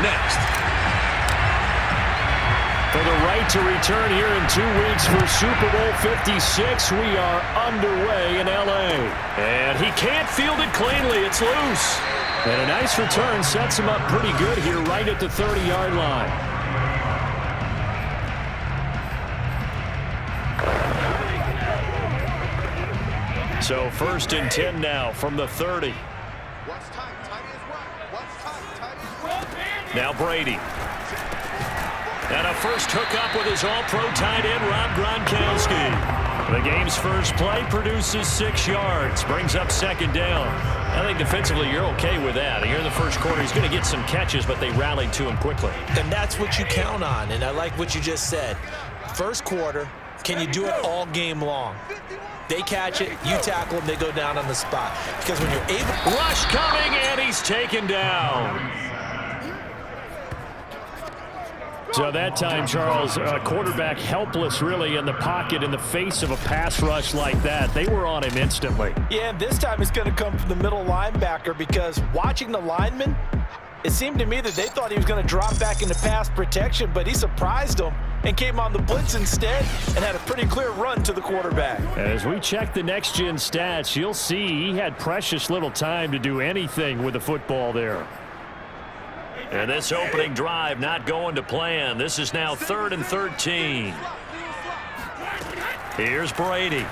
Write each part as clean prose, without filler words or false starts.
next. For the right to return here in 2 weeks for Super Bowl 56, we are underway in L.A. And he can't field it cleanly. It's loose. And a nice return sets him up pretty good here right at the 30-yard line. So 1st and 10 now from the 30. Now Brady. And a first hookup with his all-pro tight end, Rob Gronkowski. The game's first play produces 6 yards, brings up 2nd down. I think defensively you're okay with that. Here in the first quarter, he's going to get some catches, but they rallied to him quickly. And that's what you count on, and I like what you just said. First quarter, can you do it all game long? They catch it, you tackle them, they go down on the spot. Because when you're able... Rush coming, and he's taken down. So that time, Charles, quarterback helpless really in the pocket in the face of a pass rush like that. They were on him instantly. Yeah, and this time it's going to come from the middle linebacker because watching the lineman, it seemed to me that they thought he was going to drop back into pass protection, but he surprised them and came on the blitz instead and had a pretty clear run to the quarterback. As we check the next-gen stats, you'll see he had precious little time to do anything with the football there. And this opening drive not going to plan. This is now 3rd and 13. Here's Brady.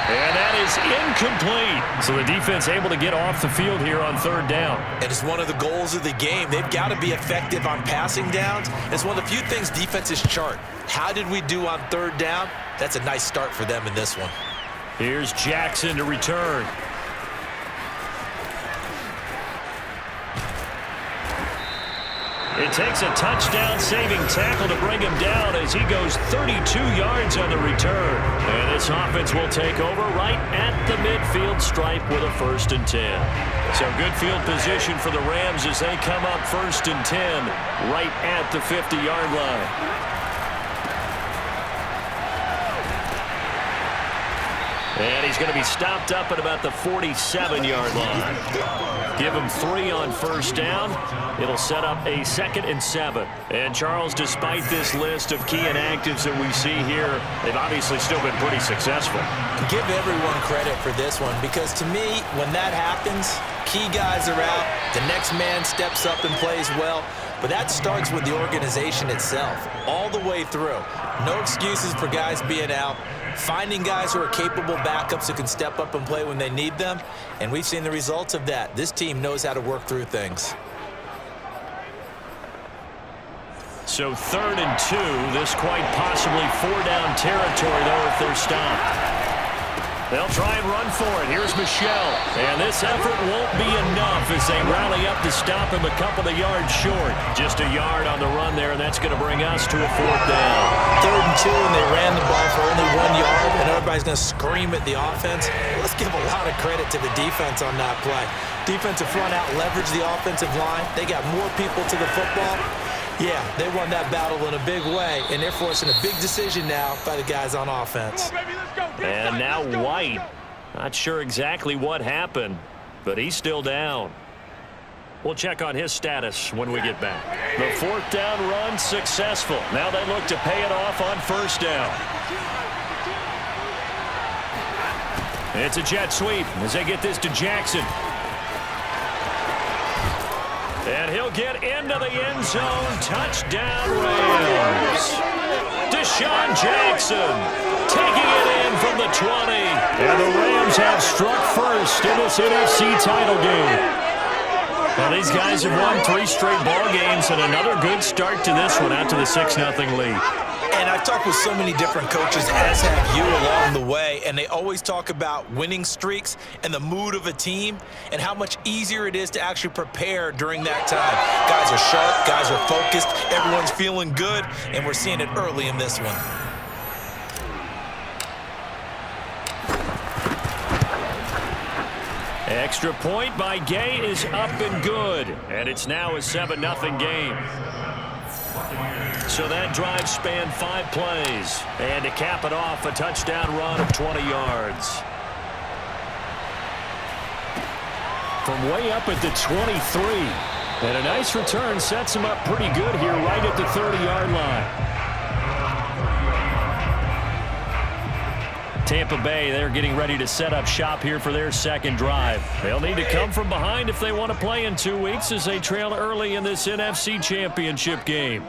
And that is incomplete. So the defense able to get off the field here on 3rd down. And it's one of the goals of the game. They've got to be effective on passing downs. It's one of the few things defenses chart. How did we do on 3rd down? That's a nice start for them in this one. Here's Jackson to return. It takes a touchdown-saving tackle to bring him down as he goes 32 yards on the return. And this offense will take over right at the midfield stripe with a 1st and 10. So good field position for the Rams as they come up 1st and 10 right at the 50-yard line. And he's going to be stopped up at about the 47-yard line. Give him 3 on 1st down. It'll set up a 2nd and 7. And Charles, despite this list of key inactives that we see here, they've obviously still been pretty successful. Give everyone credit for this one because to me, when that happens, key guys are out, the next man steps up and plays well. But that starts with the organization itself, all the way through. No excuses for guys being out. Finding guys who are capable backups who can step up and play when they need them. And we've seen the results of that. This team knows how to work through things. So 3rd and 2. This quite possibly 4-down territory, though, if they're stopped. They'll try and run for it. Here's Michelle. And this effort won't be enough as they rally up to stop him a couple of yards short. Just a yard on the run there, and that's going to bring us to a 4th down. 3rd and 2, and they ran the ball for only 1 yard, and everybody's going to scream at the offense. Let's give a lot of credit to the defense on that play. Defensive front out leveraged the offensive line. They got more people to the football. Yeah, they won that battle in a big way, and they're forcing a big decision now by the guys on offense. And now White. Not sure exactly what happened, but he's still down. We'll check on his status when we get back. The 4th down run successful. Now they look to pay it off on 1st down. It's a jet sweep as they get this to Jackson. And he'll get into the end zone. Touchdown, Rams. Deshaun Jackson taking it in from the 20. And the Rams have struck first in this NFC title game. Well, these guys have won 3 straight ball games and another good start to this one out to the 6-0 lead. And I've talked with so many different coaches, as have you, along the way, and they always talk about winning streaks and the mood of a team and how much easier it is to actually prepare during that time. Guys are sharp, guys are focused, everyone's feeling good, and we're seeing it early in this one. Extra point by Gay is up and good, and it's now a 7-0 game. So that drive spanned 5 plays. And to cap it off, a touchdown run of 20 yards. from way up at the 23. And a nice return sets him up pretty good here right at the 30-yard line. Tampa Bay, they're getting ready to set up shop here for their second drive. They'll need to come from behind if they want to play in 2 weeks as they trail early in this NFC Championship game.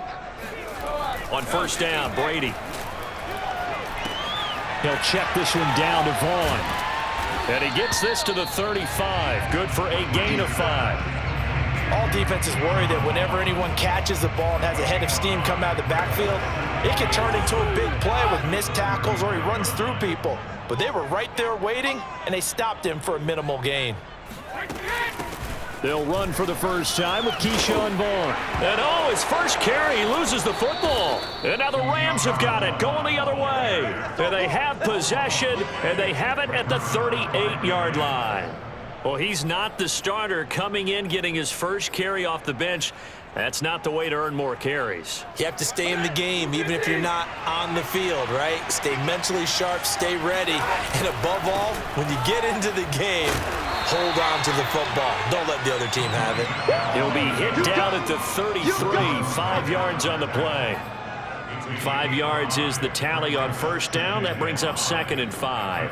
On first down, Brady. He'll check this one down to Vaughn. And he gets this to the 35. Good for a gain of 5. All defenses worry that whenever anyone catches the ball and has a head of steam come out of the backfield, it can turn into a big play with missed tackles or he runs through people. But they were right there waiting, and they stopped him for a minimal gain. They'll run for the first time with Keyshawn Vaughn. And oh, his first carry, he loses the football. And now the Rams have got it, going the other way. And they have possession, and they have it at the 38-yard line. Well, he's not the starter coming in, getting his first carry off the bench. That's not the way to earn more carries. You have to stay in the game, even if you're not on the field, right? Stay mentally sharp, stay ready. And above all, when you get into the game, hold on to the football. Don't let the other team have it. He'll be hit down at the 33, 5 yards on the play. 5 yards is the tally on first down. That brings up 2nd and 5.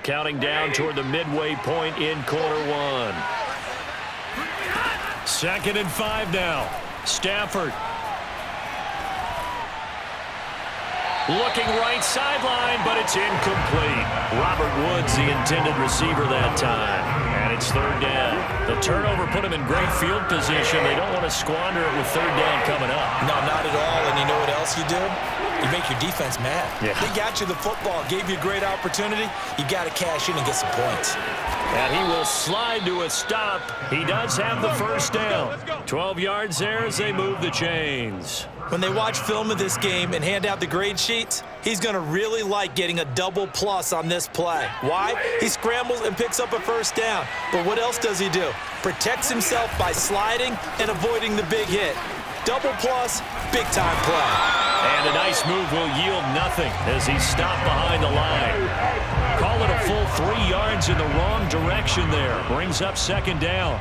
Counting down toward the midway point in quarter 1. 2nd and 5 now. Stafford. Looking right sideline, but it's incomplete. Robert Woods, the intended receiver that time. And it's 3rd down. The turnover put him in great field position. They don't want to squander it with 3rd down coming up. No, not at all. And you know what else you do? You make your defense mad. Yeah. They got you the football, gave you a great opportunity. You got to cash in and get some points. And he will slide to a stop. He does have the first down. 12 yards there as they move the chains. When they watch film of this game and hand out the grade sheets, he's going to really like getting a double plus on this play. Why? He scrambles and picks up a first down. But what else does he do? Protects himself by sliding and avoiding the big hit. Double plus, big-time play. And a nice move will yield nothing as he's stopped behind the line. Call it a full 3 yards in the wrong direction there. Brings up 2nd down.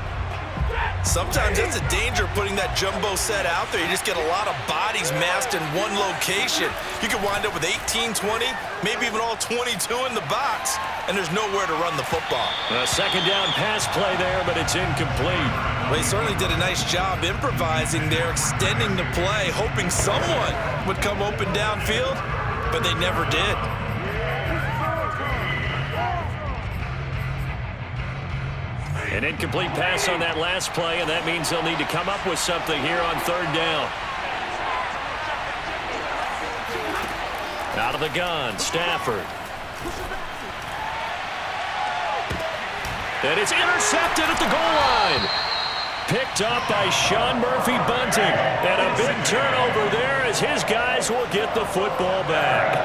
Sometimes that's a danger putting that jumbo set out there. You just get a lot of bodies massed in one location. You could wind up with 18, 20, maybe even all 22 in the box, and there's nowhere to run the football. A 2nd down pass play there, but it's incomplete. Well, he certainly did a nice job improvising there, extending the play, hoping someone would come open downfield, but they never did. An incomplete pass on that last play, and that means they'll need to come up with something here on 3rd down. Out of the gun, Stafford. And it's intercepted at the goal line. Picked up by Sean Murphy-Bunting. And a big turnover there as his guys will get the football back.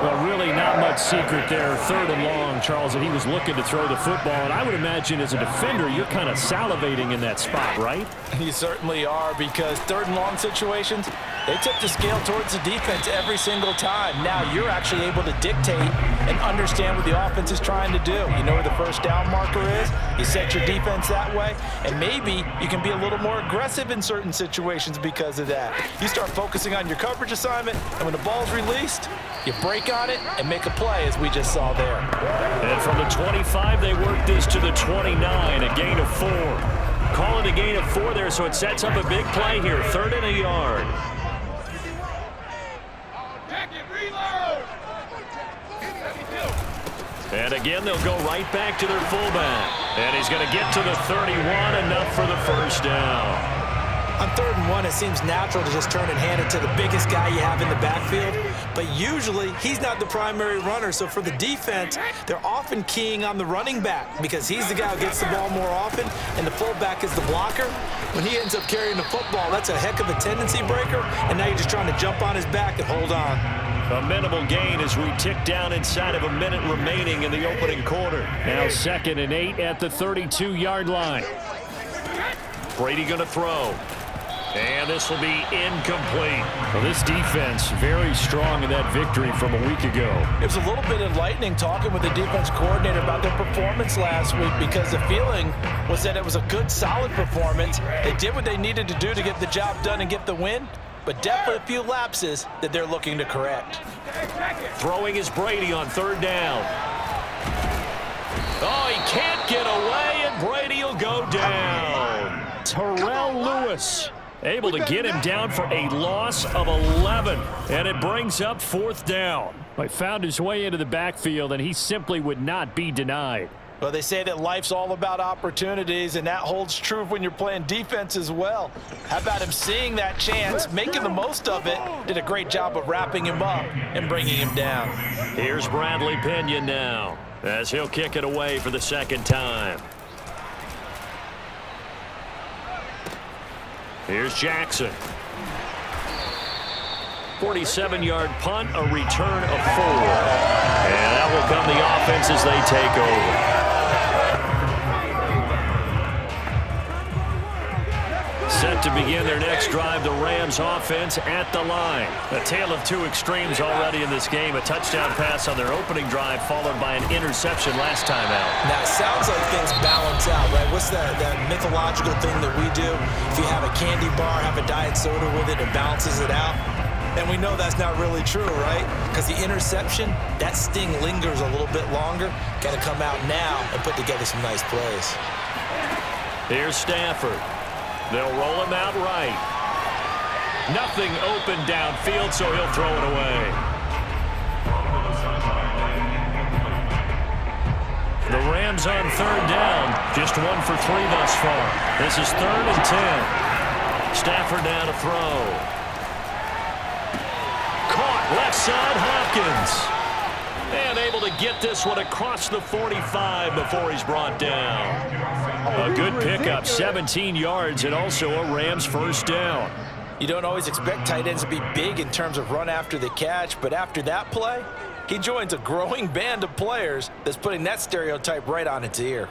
Well, really not much secret there. 3rd and long, Charles, that he was looking to throw the football. And I would imagine as a defender, you're kind of salivating in that spot, right? You certainly are, because 3rd and long situations, they tip the scale towards the defense every single time. Now you're actually able to dictate and understand what the offense is trying to do. You know where the first down marker is. You set your defense that way, and maybe you can be a little more aggressive in certain situations because of that. You start focusing on your coverage assignment, and when the ball's released, you break on it and make a play, as we just saw there. And from the 25, they work this to the 29, a gain of 4. Call it a gain of 4 there, so it sets up a big play here, 3rd and a yard. And again, they'll go right back to their fullback. And he's going to get to the 31, enough for the first down. On 3rd and 1, it seems natural to just turn and hand it to the biggest guy you have in the backfield. But usually, he's not the primary runner. So for the defense, they're often keying on the running back because he's the guy who gets the ball more often, and the fullback is the blocker. When he ends up carrying the football, that's a heck of a tendency breaker, and now you're just trying to jump on his back and hold on. A minimal gain as we tick down inside of a minute remaining in the opening quarter. Now 2nd and 8 at the 32-yard line. Brady going to throw. And this will be incomplete. Well, this defense very strong in that victory from a week ago. It was a little bit enlightening talking with the defense coordinator about their performance last week because the feeling was that it was a good, solid performance. They did what they needed to do to get the job done and get the win, but definitely a few lapses that they're looking to correct. Throwing is Brady on third down. Oh, he can't get away, and Brady will go down. Terrell Lewis able to get him down for a loss of 11, and it brings up fourth down. He found his way into the backfield, and he simply would not be denied. Well, they say that life's all about opportunities, and that holds true when you're playing defense as well. How about him seeing that chance, making the most of it, did a great job of wrapping him up and bringing him down. Here's Bradley Pinion now, as he'll kick it away for the second time. Here's Jackson. 47-yard punt, a return of 4. And that will come the offense as they take over. Set to begin their next drive, the Rams offense at the line. A tale of two extremes already in this game. A touchdown pass on their opening drive followed by an interception last time out. Now, it sounds like things balance out, right? What's that mythological thing that we do? If you have a candy bar, have a diet soda with it, it balances it out. And we know that's not really true, right? Because the interception, that sting lingers a little bit longer. Got to come out now and put together some nice plays. Here's Stafford. They'll roll him out right. Nothing open downfield, so he'll throw it away. The Rams on third down. Just 1 for 3 thus far. This is 3rd and 10. Stafford now to throw. Caught left side, Hopkins. And able to get this one across the 45 before he's brought down. A good pickup, 17 yards, and also a Rams first down. You don't always expect tight ends to be big in terms of run after the catch, but after that play, he joins a growing band of players that's putting that stereotype right on its ear.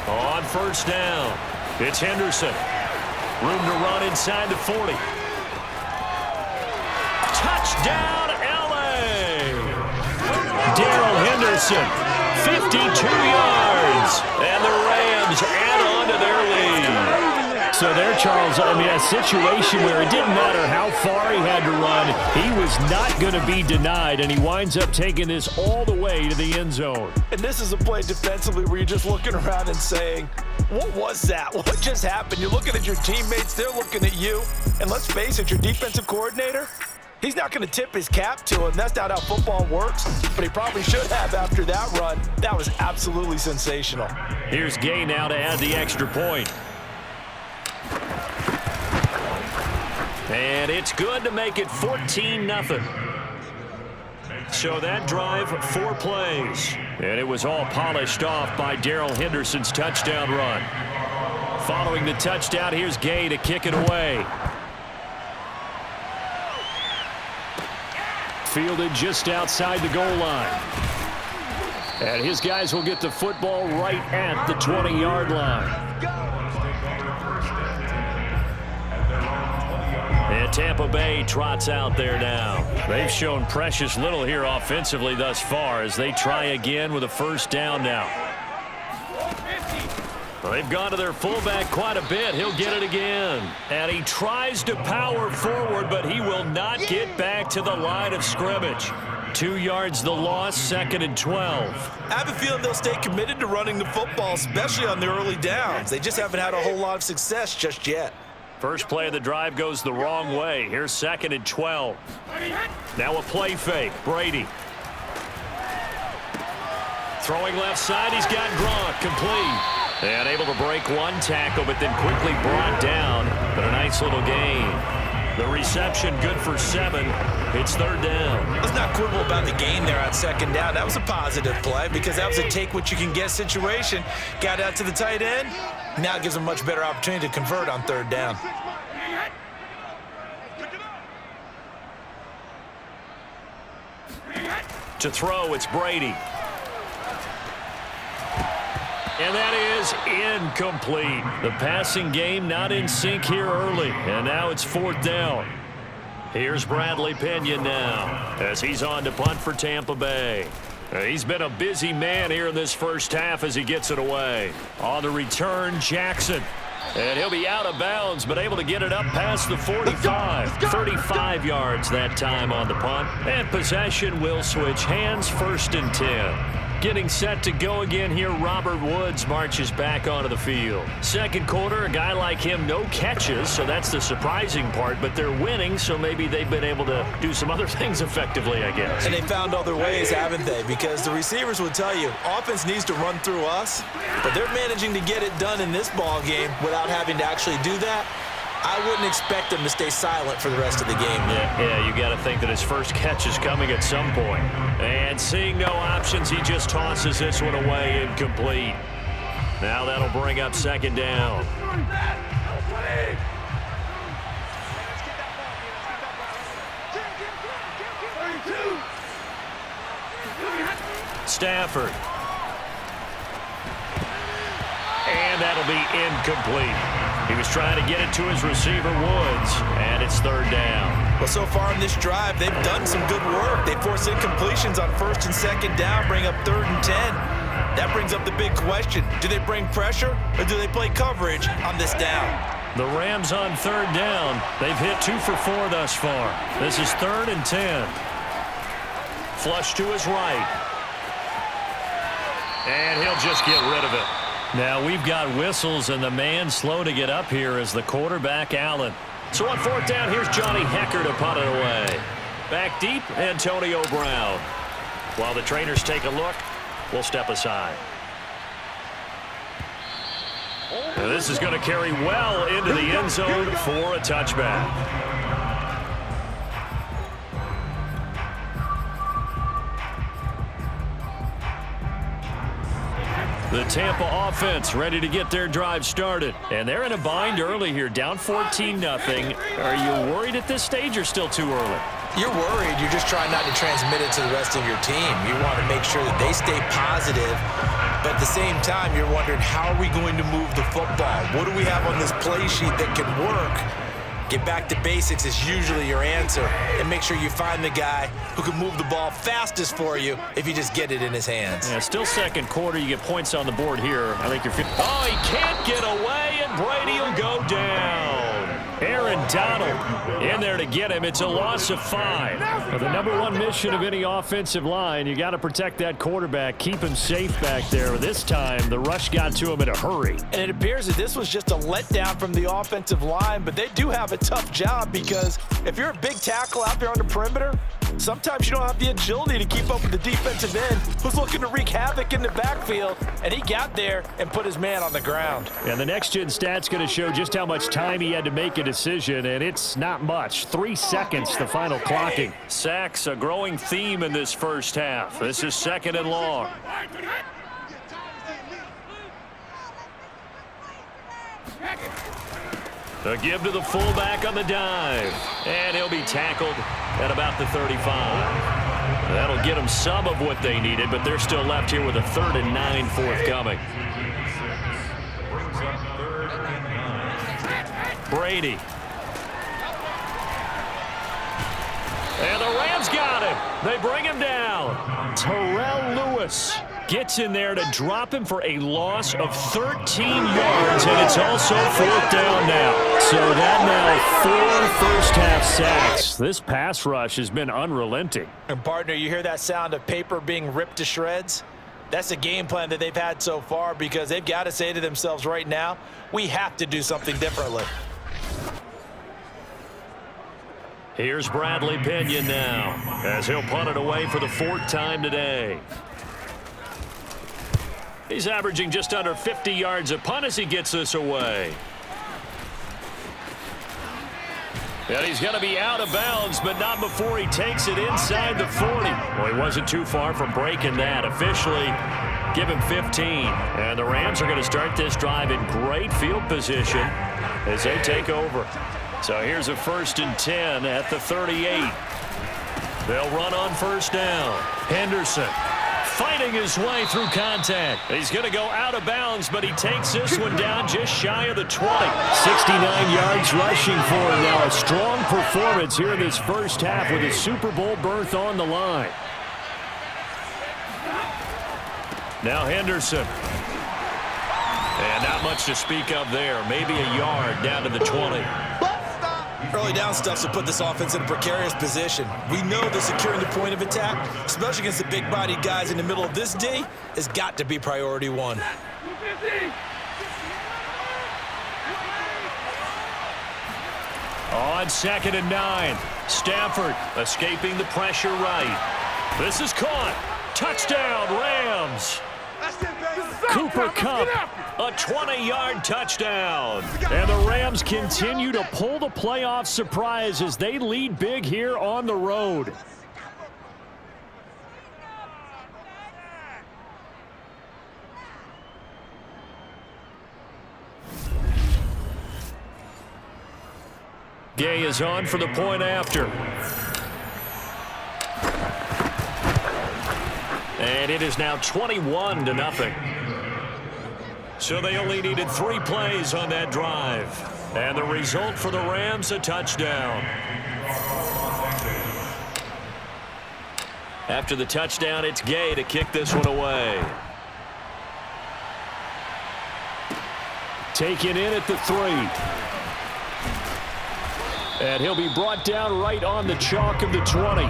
On first down, it's Henderson. Room to run inside the 40. Touchdown, L.A. Darrell Henderson, 52 yards. And the Rams add on to their lead. So there, Charles, I mean, a situation where it didn't matter how far he had to run, he was not going to be denied, and he winds up taking this all the way to the end zone. And this is a play defensively where you're just looking around and saying, what was that? What just happened? You're looking at your teammates, they're looking at you. And let's face it, your defensive coordinator, he's not going to tip his cap to him. That's not how football works, but he probably should have after that run. That was absolutely sensational. Here's Gay now to add the extra point. And it's good to make it 14-0. So that drive, 4 plays. And it was all polished off by Darrell Henderson's touchdown run. Following the touchdown, here's Gay to kick it away. Fielded just outside the goal line. And his guys will get the football right at the 20-yard line. And Tampa Bay trots out there now. They've shown precious little here offensively thus far as they try again with a first down now. Well, they've gone to their fullback quite a bit. He'll get it again. And he tries to power forward, but he will not get back to the line of scrimmage. 2 yards the loss, 2nd and 12. I have a feeling they'll stay committed to running the football, especially on the early downs. They just haven't had a whole lot of success just yet. First play of the drive goes the wrong way. Here's 2nd and 12. Now a play fake. Brady. Throwing left side. He's got Gronk complete. And able to break one tackle, but then quickly brought down. But a nice little gain. The reception good for 7. It's third down. Let's not quibble about the gain there on second down. That was a positive play because that was a take-what-you-can-get situation. Got out to the tight end. Now it gives them a much better opportunity to convert on third down. To throw, it's Brady. And that is incomplete. The passing game not in sync here early. And now it's fourth down. Here's Bradley Pinion now as he's on to punt for Tampa Bay. He's been a busy man here in this first half as he gets it away. On the return, Jackson. And he'll be out of bounds, but able to get it up past the 45. 35 yards that time on the punt. And possession will switch hands, 1st and 10. Getting set to go again here, Robert Woods marches back onto the field. Second quarter, a guy like him, no catches, so that's the surprising part, but they're winning, so maybe they've been able to do some other things effectively, I guess. And they found other ways, haven't they? Because the receivers would tell you, offense needs to run through us, but they're managing to get it done in this ball game without having to actually do that. I wouldn't expect him to stay silent for the rest of the game. Yeah, you got to think that his first catch is coming at some point. And seeing no options, he just tosses this one away incomplete. Now that'll bring up second down. Stafford. And that'll be incomplete. He was trying to get it to his receiver, Woods, and it's third down. Well, so far in this drive, they've done some good work. They force incompletions on 1st and 2nd down, bring up 3rd and 10. That brings up the big question. Do they bring pressure, or do they play coverage on this down? The Rams on third down. They've hit 2 for 4 thus far. This is 3rd and 10. Flush to his right. And he'll just get rid of it. Now we've got whistles, and the man slow to get up here is the quarterback, Allen. So on 4th down, here's Johnny Hecker to punt it away. Back deep, Antonio Brown. While the trainers take a look, we'll step aside. Now this is going to carry well into the end zone for a touchback. The Tampa offense ready to get their drive started. And they're in a bind early here, down 14-0. Are you worried at this stage or still too early? You're worried. You're just trying not to transmit it to the rest of your team. You want to make sure that they stay positive. But at the same time, you're wondering, how are we going to move the football? What do we have on this play sheet that can work? Get back to basics is usually your answer. And make sure you find the guy who can move the ball fastest for you if you just get it in his hands. Yeah, still second quarter. You get points on the board here. I think you're... Oh, he can't get away, and Brady will go down. Aaron Donald in there to get him. It's a loss of 5. Well, the #1 mission of any offensive line, you got to protect that quarterback, keep him safe back there. This time, the rush got to him in a hurry. And it appears that this was just a letdown from the offensive line, but they do have a tough job because if you're a big tackle out there on the perimeter, sometimes you don't have the agility to keep up with the defensive end who's looking to wreak havoc in the backfield, and he got there and put his man on the ground. And the next-gen stat's going to show just how much time he had to make a decision, and it's not much. 3 seconds, the final clocking. Sacks, a growing theme in this first half. This is 2nd and long. A give to the fullback on the dive. And he'll be tackled at about the 35. That'll get them some of what they needed, but they're still left here with a 3rd and 9 forthcoming. Brady. And the Rams got him. They bring him down. Terrell Lewis gets in there to drop him for a loss of 13 yards, and it's also 4th down now. So that now 4 first-half sacks. This pass rush has been unrelenting. And, partner, you hear that sound of paper being ripped to shreds? That's the game plan that they've had so far because they've got to say to themselves right now, we have to do something differently. Here's Bradley Pinion now as he'll punt it away for the 4th time today. He's averaging just under 50 yards a punt as he gets this away. And he's going to be out of bounds, but not before he takes it inside the 40. Well, he wasn't too far from breaking that. Officially, give him 15. And the Rams are going to start this drive in great field position as they take over. So here's a 1st and 10 at the 38. They'll run on 1st down. Henderson fighting his way through contact. He's going to go out of bounds, but he takes this one down just shy of the 20. 69 yards rushing for him now. A strong performance here in this first half with a Super Bowl berth on the line. Now Henderson. And not much to speak of there. Maybe a yard down to the 20. Early down stuff will put this offense in a precarious position. We know that securing the point of attack, especially against the big-bodied guys in the middle of this D, has got to be priority one. On 2nd and 9, Stafford escaping the pressure right. This is caught. Touchdown, Rams. Cooper Kupp, a 20-yard touchdown. And the Rams continue to pull the playoff surprise as they lead big here on the road. Gay is on for the point after. And it is now 21-0. So they only needed 3 plays on that drive. And the result for the Rams, a touchdown. After the touchdown, it's Gay to kick this one away. Taken in at the 3. And he'll be brought down right on the chalk of the 20.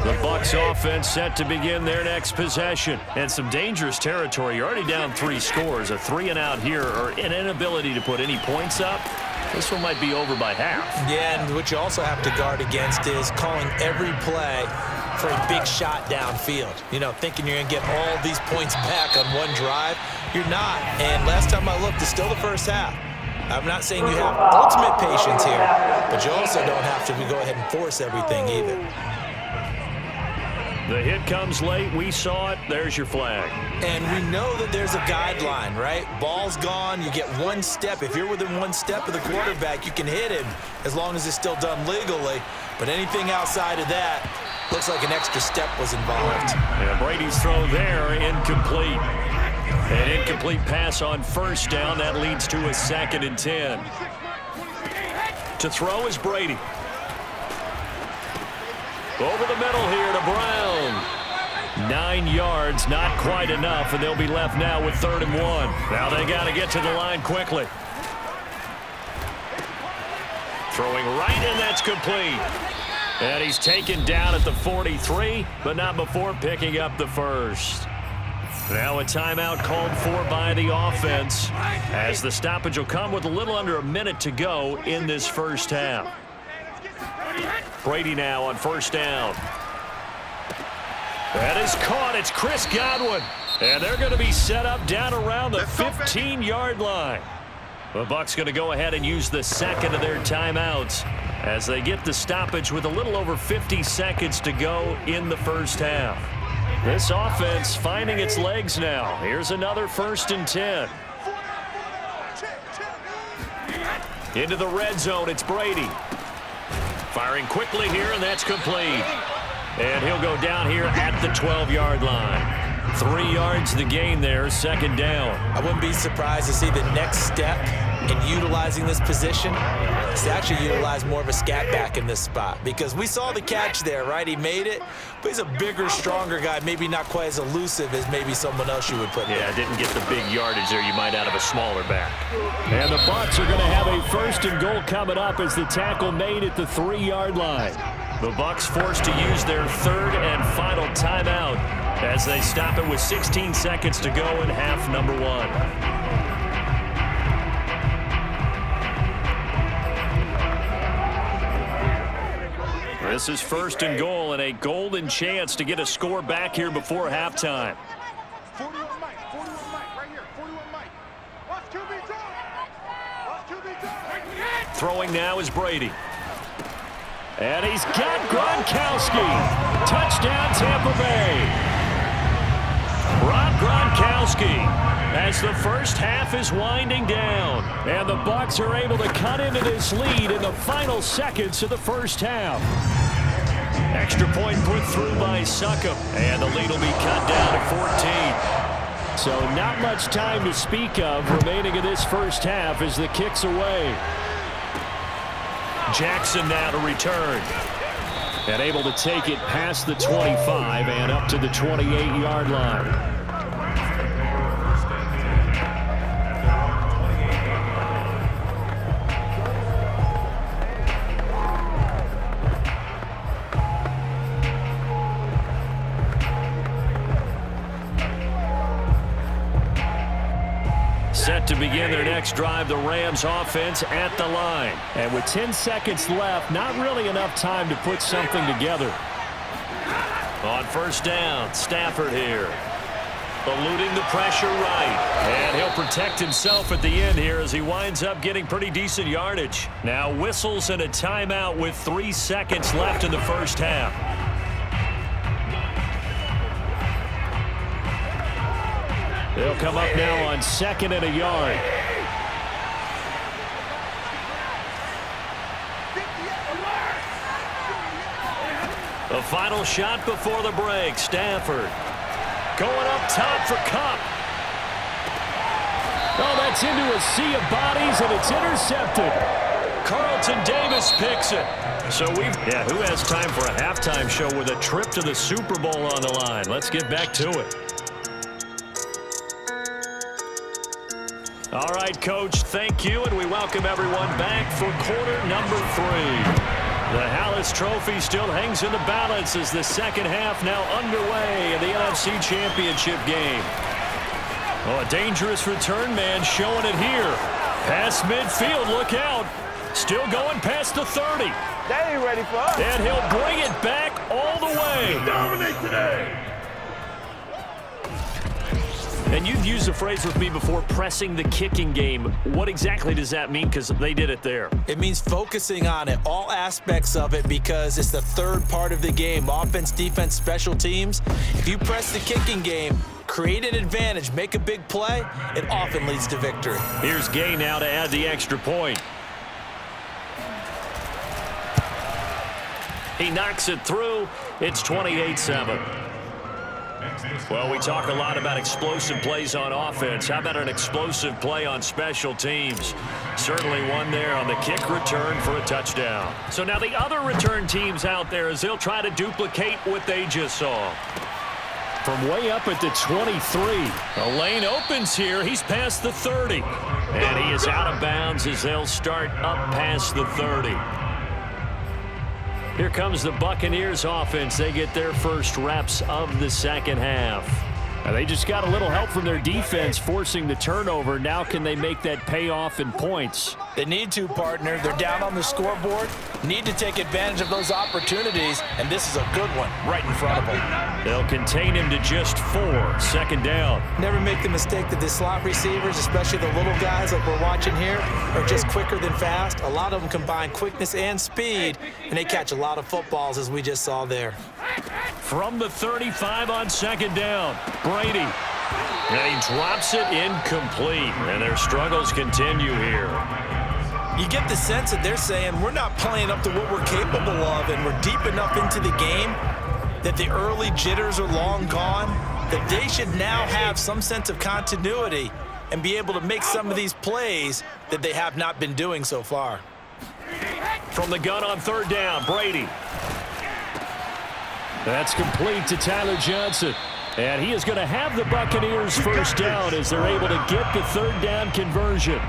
The Bucs offense set to begin their next possession. And some dangerous territory. You're already down 3 scores. A 3 and out here, or an inability to put any points up. This one might be over by half. Yeah, and what you also have to guard against is calling every play for a big shot downfield. You know, thinking you're going to get all these points back on one drive. You're not. And last time I looked, it's still the first half. I'm not saying you have ultimate patience here, but you also don't have to go ahead and force everything either. The hit comes late. We saw it. There's your flag. And we know that there's a guideline, right? Ball's gone. You get 1 step. If you're within 1 step of the quarterback, you can hit him as long as it's still done legally. But anything outside of that, looks like an extra step was involved. And Brady's throw there, incomplete. An incomplete pass on 1st down. That leads to a 2nd and 10. To throw is Brady. Over the middle here to Brown. 9 yards, not quite enough, and they'll be left now with 3rd and 1. Now they got to get to the line quickly. Throwing right, and that's complete. And he's taken down at the 43, but not before picking up the 1st. Now a timeout called for by the offense, as the stoppage will come with a little under a minute to go in this first half. Brady now on 1st down. That is caught. It's Chris Godwin. And they're going to be set up down around the 15-yard line. The Bucs going to go ahead and use the 2nd of their timeouts as they get the stoppage with a little over 50 seconds to go in the first half. This offense finding its legs now. Here's another 1st and 10. Into the red zone, it's Brady. Firing quickly here, and that's complete. And he'll go down here at the 12-yard line. 3 yards the gain there, 2nd down. I wouldn't be surprised to see the next step in utilizing this position is to actually utilize more of a scat back in this spot, because we saw the catch there, right? He made it, but he's a bigger, stronger guy, maybe not quite as elusive as maybe someone else you would put there. Yeah, didn't get the big yardage there you might out of a smaller back. And the Bucs are going to have a 1st and goal coming up as the tackle made at the 3-yard line. The Bucs forced to use their 3rd and final timeout as they stop it with 16 seconds to go in half number 1. This is 1st and goal and a golden chance to get a score back here before halftime. 41 Mike, right here, 41 Mike. Watch 2B2. Watch 2B2. Throwing now is Brady. And he's got Gronkowski. Touchdown, Tampa Bay. Rob Gronkowski as the first half is winding down. And the Bucs are able to cut into this lead in the final seconds of the first half. Extra point put through by Succop. And the lead will be cut down to 14. So not much time to speak of remaining in this first half as the kick's away. Jackson now to return. And able to take it past the 25 and up to the 28-yard line. Set to begin their next drive, the Rams offense at the line. And with 10 seconds left, not really enough time to put something together. On first down, Stafford here. Eluding the pressure right. And he'll protect himself at the end here as he winds up getting pretty decent yardage. Now whistles and a timeout with 3 seconds left in the first half. They'll come up now on 2nd and a yard. The final shot before the break. Stafford going up top for Kupp. Oh, that's into a sea of bodies, and it's intercepted. Carlton Davis picks it. So who has time for a halftime show with a trip to the Super Bowl on the line? Let's get back to it. All right, Coach, thank you, and we welcome everyone back for quarter number 3. The Hallis Trophy still hangs in the balance as the second half now underway in the NFC Championship game. Oh, a dangerous return man showing it here. Past midfield, look out. Still going past the 30. They ain't ready for us. And he'll bring it back all the way. Dominate today. And you've used the phrase with me before, pressing the kicking game. What exactly does that mean? Because they did it there. It means focusing on it, all aspects of it, because it's the third part of the game. Offense, defense, special teams. If you press the kicking game, create an advantage, make a big play, it often leads to victory. Here's Gay now to add the extra point. He knocks it through. It's 28-7. Well, we talk a lot about explosive plays on offense. How about an explosive play on special teams? Certainly one there on the kick return for a touchdown. So now the other return teams out there as they'll try to duplicate what they just saw. From way up at the 23. The lane opens here. He's past the 30. And he is out of bounds as they'll start up past the 30. Here comes the Buccaneers offense. They get their first reps of the second half. And they just got a little help from their defense forcing the turnover. Now can they make that pay off in points? They need to, partner. They're down on the scoreboard. Need to take advantage of those opportunities, and this is a good one right in front of them. They'll contain him to just 4. Second down. Never make the mistake that the slot receivers, especially the little guys like we're watching here, are just quicker than fast. A lot of them combine quickness and speed, and they catch a lot of footballs, as we just saw there. From the 35 on second down, Brady. And he drops it incomplete, and their struggles continue here. You get the sense that they're saying we're not playing up to what we're capable of, and we're deep enough into the game that the early jitters are long gone, that they should now have some sense of continuity and be able to make some of these plays that they have not been doing so far. From the gun on third down, Brady. That's complete to Tyler Johnson. And he is going to have the Buccaneers first down as they're able to get the third down conversion.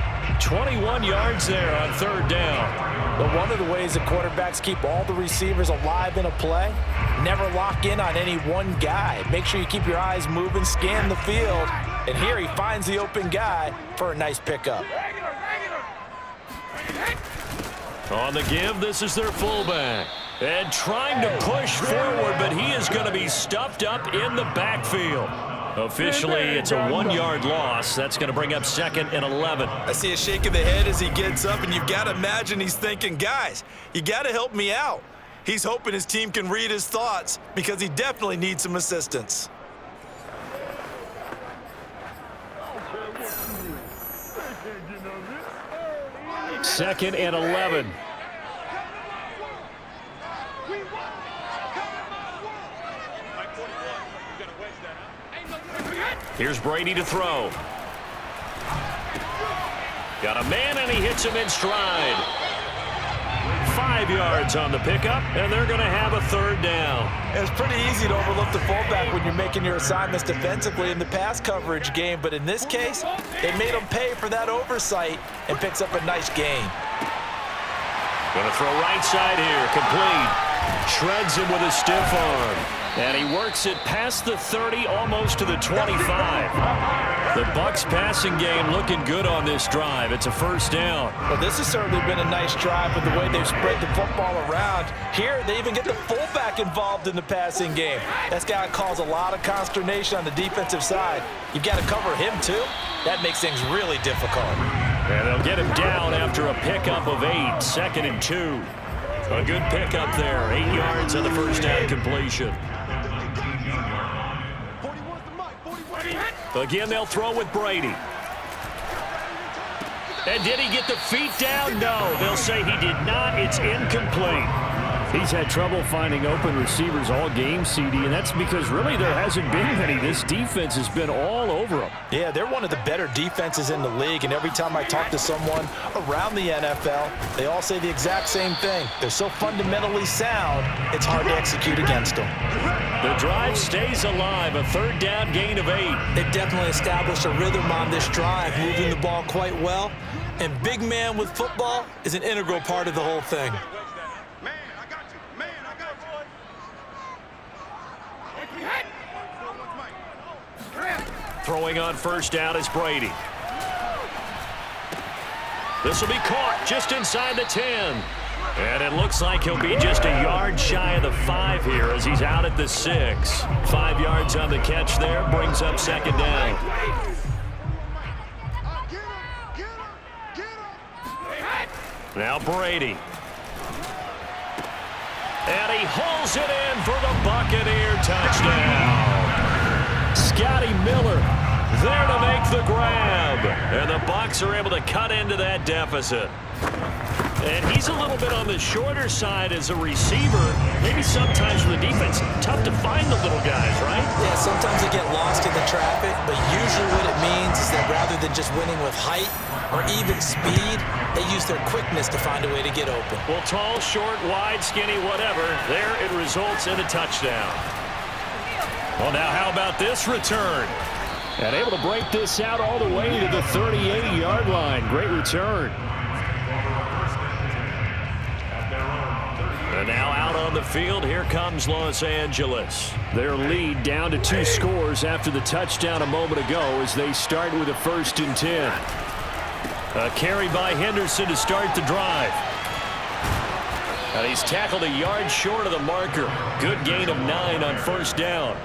21 yards there on third down. But one of the ways that quarterbacks keep all the receivers alive in a play, never lock in on any one guy. Make sure you keep your eyes moving, scan the field, and here he finds the open guy for a nice pickup. On the give, this is their fullback. And trying to push forward, but he is going to be stuffed up in the backfield. Officially, it's a 1-yard loss. That's going to bring up 2nd and 11. I see a shake of the head as he gets up, and you've got to imagine he's thinking, guys, you got to help me out. He's hoping his team can read his thoughts because he definitely needs some assistance. Second and 11. Here's Brady to throw. Got a man, and he hits him in stride. 5 yards on the pickup, and they're going to have a 3rd down. It's pretty easy to overlook the fullback when you're making your assignments defensively in the pass coverage game, but in this case, they made him pay for that oversight and picks up a nice gain. Going to throw right side here, complete. Shreds him with a stiff arm. And he works it past the 30, almost to the 25. The Bucs passing game looking good on this drive. It's a 1st down. Well, this has certainly been a nice drive with the way they've spread the football around. Here, they even get the fullback involved in the passing game. That's got to cause a lot of consternation on the defensive side. You've got to cover him, too. That makes things really difficult. And they'll get him down after a pickup of 8, 2nd and 2. A good pickup there, 8 yards on the 1st down completion. Again, they'll throw with Brady. And did he get the feet down? No, they'll say he did not. It's incomplete. He's had trouble finding open receivers all game, CD, and that's because really there hasn't been many. This defense has been all over them. Yeah, they're one of the better defenses in the league, and every time I talk to someone around the NFL, they all say the exact same thing. They're so fundamentally sound, it's hard to execute against them. The drive stays alive, a 3rd down gain of 8. They've definitely established a rhythm on this drive, moving the ball quite well, and big man with football is an integral part of the whole thing. Throwing on 1st down is Brady. This will be caught just inside the 10. And it looks like he'll be just a yard shy of the 5 here as he's out at the 6. 5 yards on the catch there, brings up 2nd down. Now Brady. And he hauls it in for the Buccaneer touchdown. Scotty Miller there to make the grab. And the Bucs are able to cut into that deficit. And he's a little bit on the shorter side as a receiver. Maybe sometimes for the defense, tough to find the little guys, right? Yeah, sometimes they get lost in the traffic, but usually what it means is that rather than just winning with height or even speed, they use their quickness to find a way to get open. Well, tall, short, wide, skinny, whatever, there it results in a touchdown. Well, now how about this return? And able to break this out all the way to the 38-yard line. Great return. And now out on the field, here comes Los Angeles. Their lead down to 2 scores after the touchdown a moment ago as they start with a 1st and 10. A carry by Henderson to start the drive. And he's tackled a yard short of the marker. Good gain of 9 on 1st down.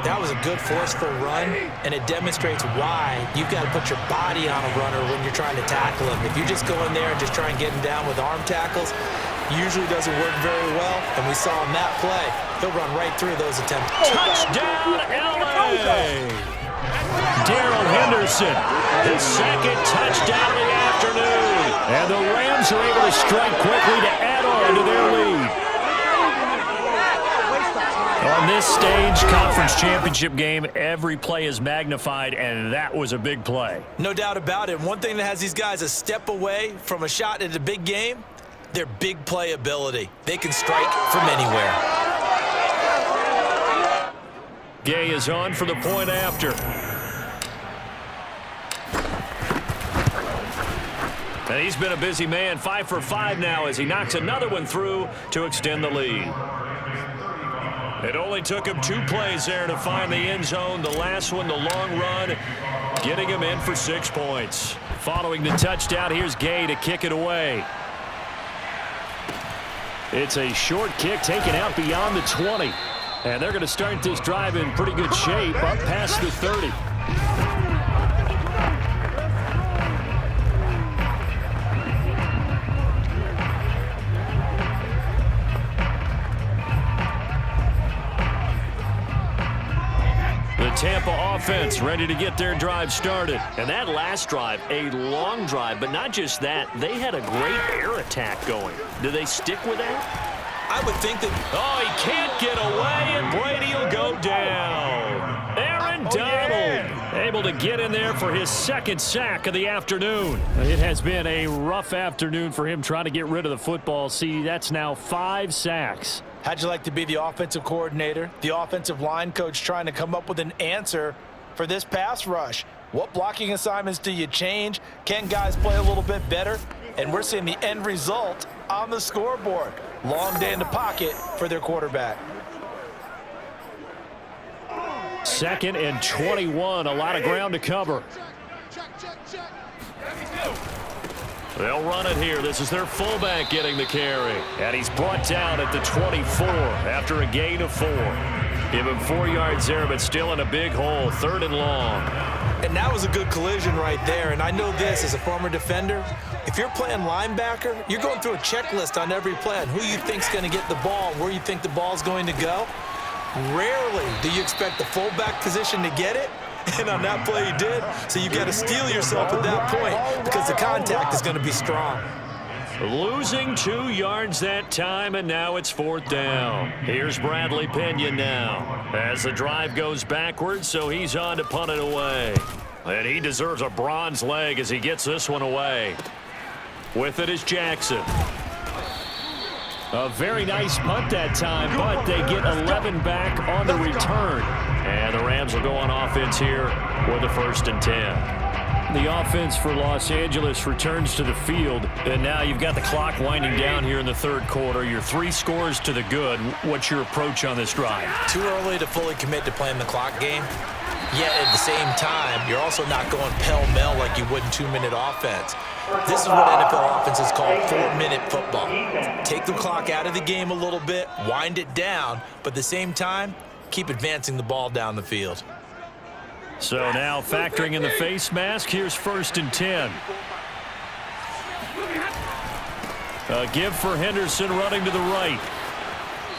That was a good forceful run, and it demonstrates why you've got to put your body on a runner when you're trying to tackle him. If you just go in there and just try and get him down with arm tackles, usually doesn't work very well, and we saw in that play, he'll run right through those attempts. Touchdown, L.A. Darrell Henderson, his 2nd touchdown of the afternoon. And the Rams are able to strike quickly to add on to their lead. On this stage, conference championship game, every play is magnified, and that was a big play. No doubt about it. One thing that has these guys a step away from a shot at a big game, their big play ability. They can strike from anywhere. Gay is on for the point after. And he's been a busy man, 5 for 5 now as he knocks another one through to extend the lead. It only took him 2 plays there to find the end zone. The last one, the long run, getting him in for 6 points. Following the touchdown, here's Gay to kick it away. It's a short kick taken out beyond the 20. And they're going to start this drive in pretty good shape up past the 30. The Tampa offense ready to get their drive started. And that last drive, a long drive, but not just that. They had a great air attack going. Do they stick with that? I would think that... Oh, he can't get away, and Brady will go down. Aaron Donald able to get in there for his second sack of the afternoon. It has been a rough afternoon for him trying to get rid of the football. See, that's now 5 sacks. How'd you like to be the offensive coordinator, the offensive line coach trying to come up with an answer for this pass rush? What blocking assignments do you change? Can guys play a little bit better? And we're seeing the end result on the scoreboard. Long day in the pocket for their quarterback. 2nd and 21, a lot of ground to cover. They'll run it here. This is their fullback getting the carry. And he's brought down at the 24 after a gain of 4. Give him 4 yards there, but still in a big hole. 3rd and long. And that was a good collision right there. And I know this as a former defender. If you're playing linebacker, you're going through a checklist on every play on who you think's going to get the ball, where you think the ball's going to go. Rarely do you expect the fullback position to get it. And on that play he did. So you got to steel yourself at that point because the contact is going to be strong. Losing 2 yards that time, and now it's 4th down. Here's Bradley Pena now as the drive goes backwards, so he's on to punt it away. And he deserves a bronze leg as he gets this one away. With it is Jackson. A very nice punt that time, but they get 11 back on the return. And the Rams will go on offense here with a 1st and 10. The offense for Los Angeles returns to the field, and now you've got the clock winding down here in the 3rd quarter. You're 3 scores to the good. What's your approach on this drive? Too early to fully commit to playing the clock game. Yet at the same time, you're also not going pell-mell like you would in 2-minute offense. This is what NFL offenses call 4-minute football. Take the clock out of the game a little bit, wind it down, but at the same time, keep advancing the ball down the field. So now factoring in the face mask, here's 1st and 10. A give for Henderson running to the right.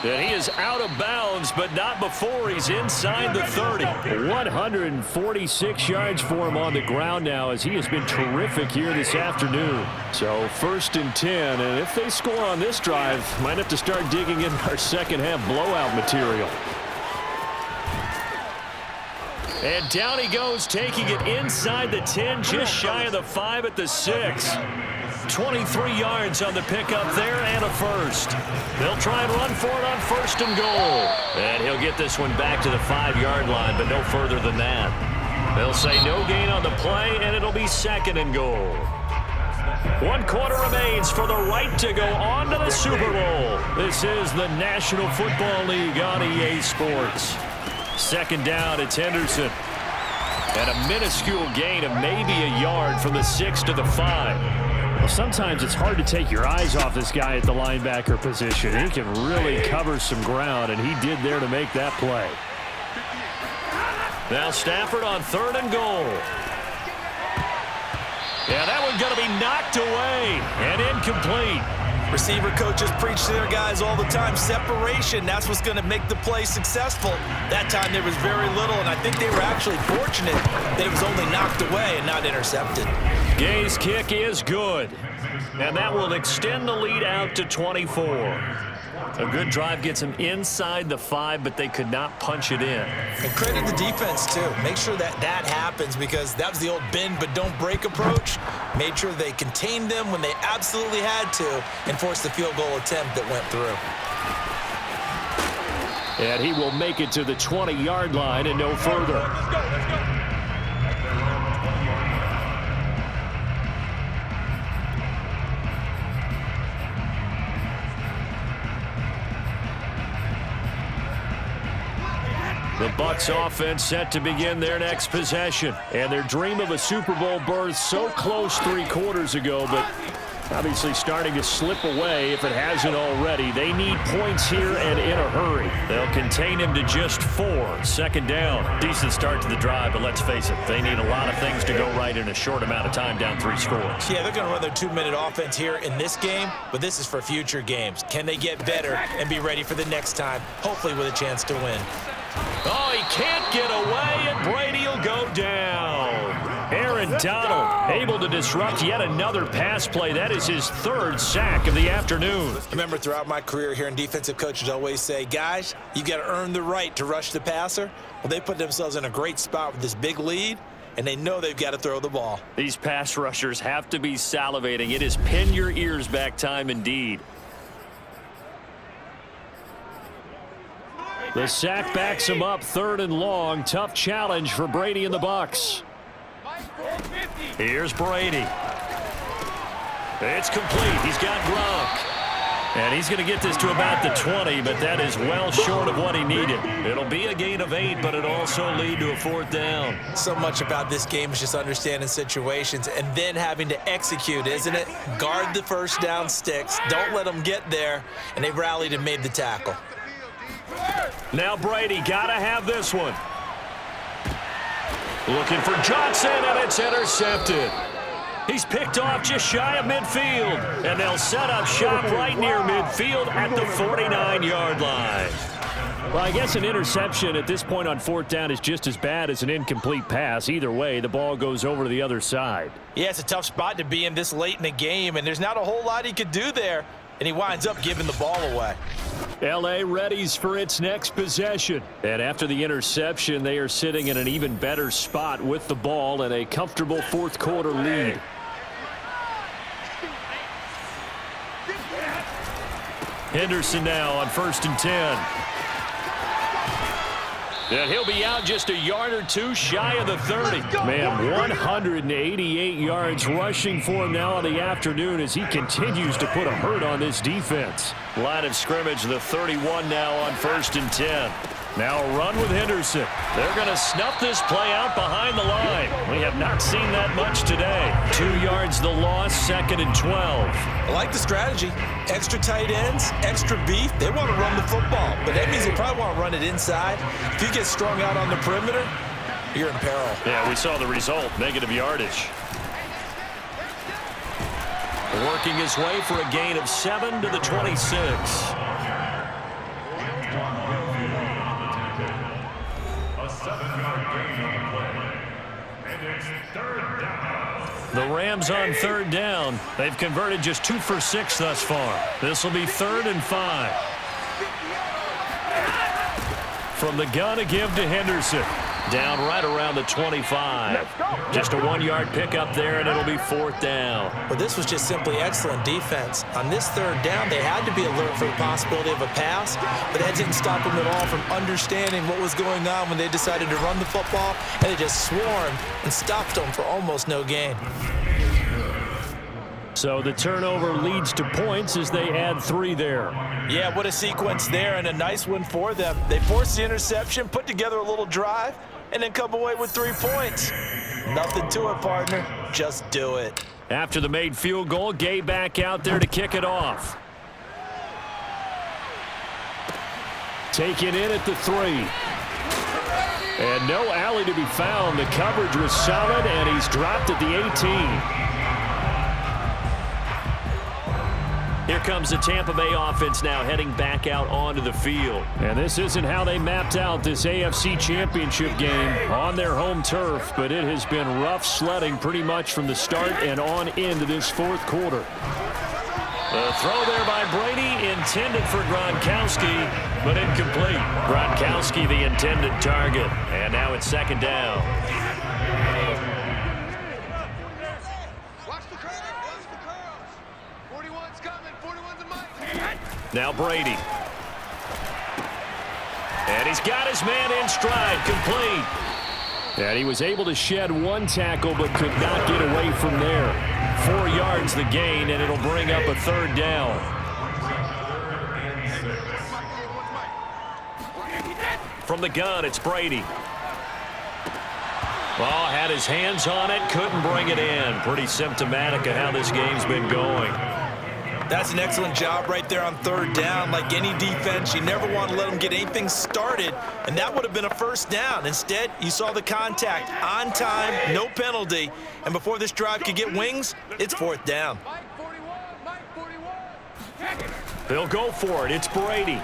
And he is out of bounds, but not before he's inside the 30. 146 yards for him on the ground now as he has been terrific here this afternoon. So 1st and 10, and if they score on this drive, might have to start digging in our second half blowout material. And down he goes, taking it inside the 10, just shy of the 5 at the 6. 23 yards on the pickup there and a 1st. They'll try and run for it on 1st and goal. And he'll get this one back to the 5-yard line, but no further than that. They'll say no gain on the play, and it'll be 2nd and goal. 1 quarter remains for the right to go on to the Super Bowl. This is the National Football League on EA Sports. 2nd down, it's Henderson. And a minuscule gain of maybe a yard from the 6 to the 5. Well, sometimes it's hard to take your eyes off this guy at the linebacker position. He can really cover some ground, and he did there to make that play. Now Stafford on 3rd and goal. Yeah, that one's going to be knocked away and incomplete. Receiver coaches preach to their guys all the time. Separation, that's what's going to make the play successful. That time there was very little, and I think they were actually fortunate that it was only knocked away and not intercepted. Gay's kick is good, and that will extend the lead out to 24. A good drive gets them inside the 5, but they could not punch it in. And credit the defense, too. Make sure that that happens because that was the old bend but don't break approach. Made sure they contained them when they absolutely had to and forced the field goal attempt that went through. And he will make it to the 20-yard line and no further. Let's go. The Bucs offense set to begin their next possession. And their dream of a Super Bowl berth so close 3 quarters ago, but Obviously starting to slip away if it hasn't already. They need points here and in a hurry. They'll contain him to just 4. Second down. Decent start to the drive, but let's face it, they need a lot of things to go right in a short amount of time down 3 scores. Yeah, they're going to run their 2-minute offense here in this game, but this is for future games. Can they get better and be ready for the next time, hopefully with a chance to win? Oh, he can't get away, and Brady will go down. Aaron Donald able to disrupt yet another pass play. That is his 3rd sack of the afternoon. I remember throughout my career here in defensive coaches always say, guys, you got to earn the right to rush the passer. Well, they put themselves in a great spot with this big lead, and they know they've got to throw the ball. These pass rushers have to be salivating. It is pin your ears back time indeed. The sack backs him up, 3rd and long. Tough challenge for Brady and the Bucs. Here's Brady. It's complete. He's got Gronk. And he's going to get this to about the 20, but that is well short of what he needed. It'll be a gain of 8, but it'll also lead to a 4th down. So much about this game is just understanding situations and then having to execute, isn't it? Guard the first down sticks. Don't let them get there. And they rallied and made the tackle. Now Brady got to have this one. Looking for Johnson, and it's intercepted. He's picked off just shy of midfield, and they'll set up shop right near midfield at the 49-yard line. Well, I guess an interception at this point on 4th down is just as bad as an incomplete pass. Either way, the ball goes over to the other side. Yeah, it's a tough spot to be in this late in the game, and there's not a whole lot he could do there, and he winds up giving the ball away. L.A. readies for its next possession. And after the interception, they are sitting in an even better spot with the ball and a comfortable 4th quarter lead. Henderson now on 1st and 10. And he'll be out just a yard or 2 shy of the 30. Man, 188 yards rushing for him now in the afternoon as he continues to put a hurt on this defense. Line of scrimmage, the 31 now on 1st and 10. Now a run with Henderson. They're going to snuff this play out behind the line. We have not seen that much today. 2 yards the loss, 2nd and 12. I like the strategy. Extra tight ends, extra beef. They want to run the football, but that means they probably want to run it inside. If you get strung out on the perimeter, you're in peril. Yeah, we saw the result, negative yardage. Working his way for a gain of 7 to the 26. The Rams on 3rd down. They've converted just 2 for 6 thus far. This will be 3rd and 5. From the gun, a give to Henderson. Down right around the 25. Just a 1-yard pickup there, and it'll be 4th down. But this was just simply excellent defense. On this 3rd down, they had to be alert for the possibility of a pass, but that didn't stop them at all from understanding what was going on when they decided to run the football, and they just swarmed and stopped them for almost no gain. So the turnover leads to points as they add 3 there. Yeah, what a sequence there, and a nice one for them. They forced the interception, put together a little drive, and then come away with 3 points. Nothing to it, partner. Just do it. After the made field goal, Gay back out there to kick it off. Taken in at the 3. And no alley to be found. The coverage was solid, and he's dropped at the 18. Here comes the Tampa Bay offense now heading back out onto the field. And this isn't how they mapped out this AFC Championship game on their home turf, but it has been rough sledding pretty much from the start and on into this 4th quarter. The throw there by Brady intended for Gronkowski, but incomplete. Gronkowski the intended target, and now it's 2nd down. Now Brady. And he's got his man in stride, complete. And he was able to shed 1 tackle but could not get away from there. 4 yards the gain, and it'll bring up a 3rd down. From the gun, it's Brady. Oh, had his hands on it, couldn't bring it in. Pretty symptomatic of how this game's been going. That's an excellent job right there on third down. Like any defense, you never want to let them get anything started, and that would have been a first down. Instead, you saw the contact on time, no penalty, and before this drive could get wings, it's fourth down. They'll go for it. It's Brady.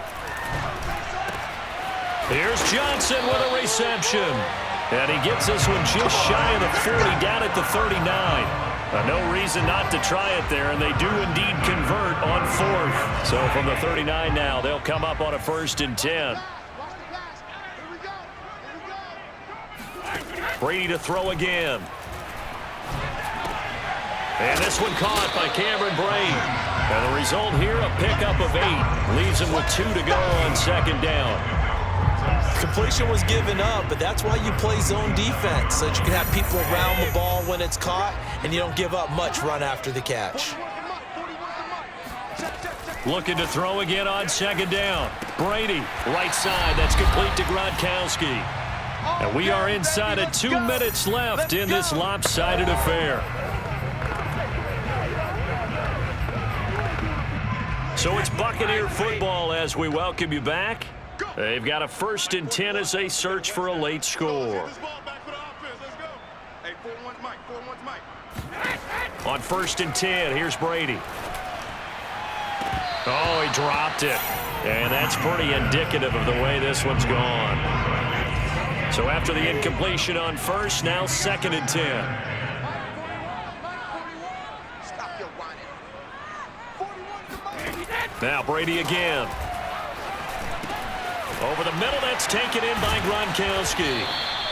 Here's Johnson with a reception. And he gets this one just shy of the 40, down at the 39. No reason not to try it there, and they do indeed convert on fourth. So from the 39 now, they'll come up on a 1st and 10. Brady to throw again. And this one caught by Cameron Brate. And the result here, a pickup of 8. Leaves him with 2 to go on 2nd down. Completion was given up, but that's why you play zone defense, so that you can have people around the ball when it's caught, and you don't give up much run after the catch. Looking to throw again on 2nd down. Brady, right side. That's complete to Gronkowski. And we are inside of 2 minutes left in this lopsided affair. So it's Buccaneer football as we welcome you back. They've got a 1st and 10 as they search for a late score. On 1st and 10, here's Brady. Oh, he dropped it. And that's pretty indicative of the way this one's gone. So after the incompletion on 1st, now 2nd and 10. Now Brady again. Over the middle, that's taken in by Gronkowski.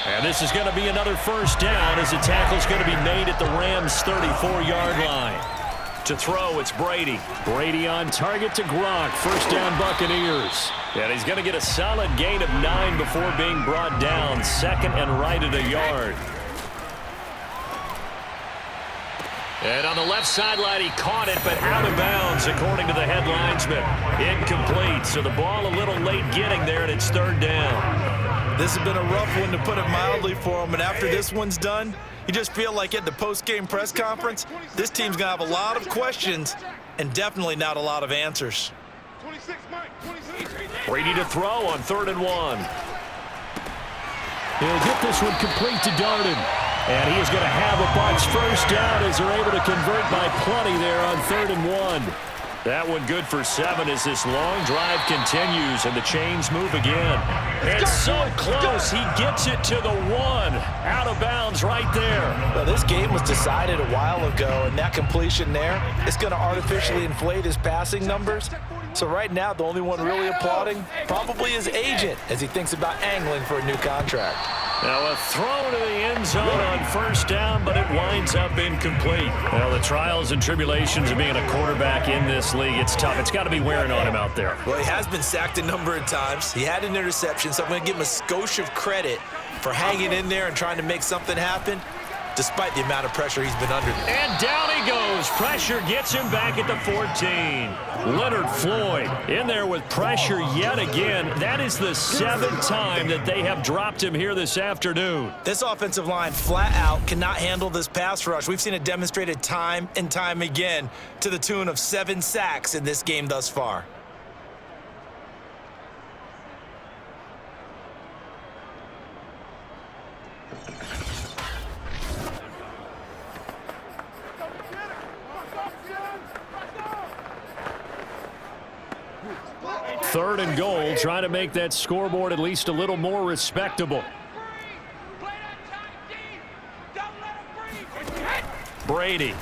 And this is going to be another 1st down as the tackle's going to be made at the Rams' 34-yard line. To throw, it's Brady. Brady on target to Gronk. 1st down Buccaneers. And he's going to get a solid gain of 9 before being brought down. 2nd and right at a yard. And on the left sideline, he caught it, but out of bounds, according to the head linesman. Incomplete, so the ball a little late getting there, and it's 3rd down. This has been a rough one, to put it mildly, for him, and after this one's done, you just feel like at the post-game press conference, this team's going to have a lot of questions and definitely not a lot of answers. Brady to throw on 3rd and 1. He'll get this one complete to Darden. And he is going to have a Bucs 1st down as they're able to convert by plenty there on 3rd and 1. That one good for 7 as this long drive continues and the chains move again. It's so close. He gets it to the 1. Out of bounds right there. Well, this game was decided a while ago, and that completion there is going to artificially inflate his passing numbers. So right now, the only one really applauding probably his agent as he thinks about angling for a new contract. Now a throw to the end zone on 1st down, but it winds up incomplete. Well, the trials and tribulations of being a quarterback in this league, it's tough. It's got to be wearing on him out there. Well, he has been sacked a number of times. He had an interception, so I'm going to give him a skosh of credit for hanging in there and trying to make something happen, despite the amount of pressure he's been under. And down he goes. Pressure gets him back at the 14. Leonard Floyd in there with pressure yet again. That is the 7th time that they have dropped him here this afternoon. This offensive line flat out cannot handle this pass rush. We've seen it demonstrated time and time again to the tune of 7 sacks in this game thus far. Third and goal, trying to make that scoreboard at least a little more respectable. Brady.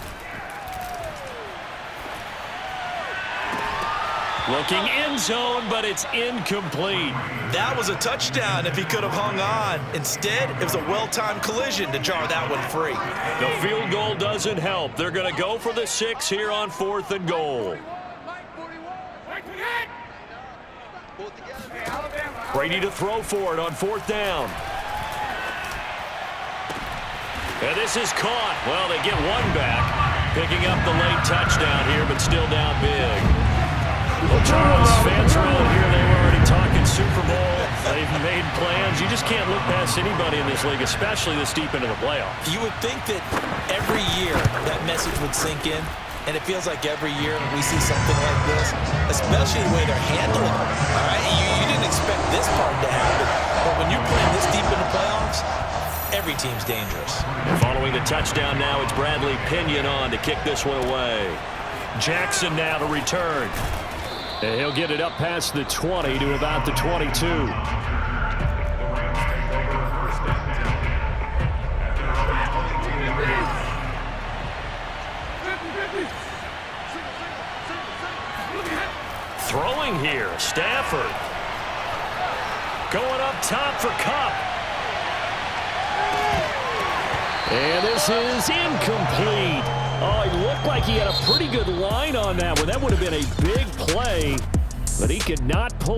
Looking end zone, but it's incomplete. That was a touchdown if he could have hung on. Instead, it was a well-timed collision to jar that one free. The field goal doesn't help. They're going to go for the 6 here on 4th and goal. Brady to throw for it on 4th down. And this is caught. Well, they get one back. Picking up the late touchdown here, but still down big. Well, Charles, fans around here, they were already talking Super Bowl. They've made plans. You just can't look past anybody in this league, especially this deep into the playoffs. You would think that every year that message would sink in, and it feels like every year we see something like this, especially the way they're handling it. All right? You didn't expect this part to happen, but when you're playing this deep in the playoffs, every team's dangerous. Following the touchdown now, it's Bradley Pinion on to kick this one away. Jackson now to return. And he'll get it up past the 20 to about the 22. Throwing here, Stafford. Going up top for Kupp. And this is incomplete. Oh, it looked like he had a pretty good line on that one. That would have been a big play, but he could not pull.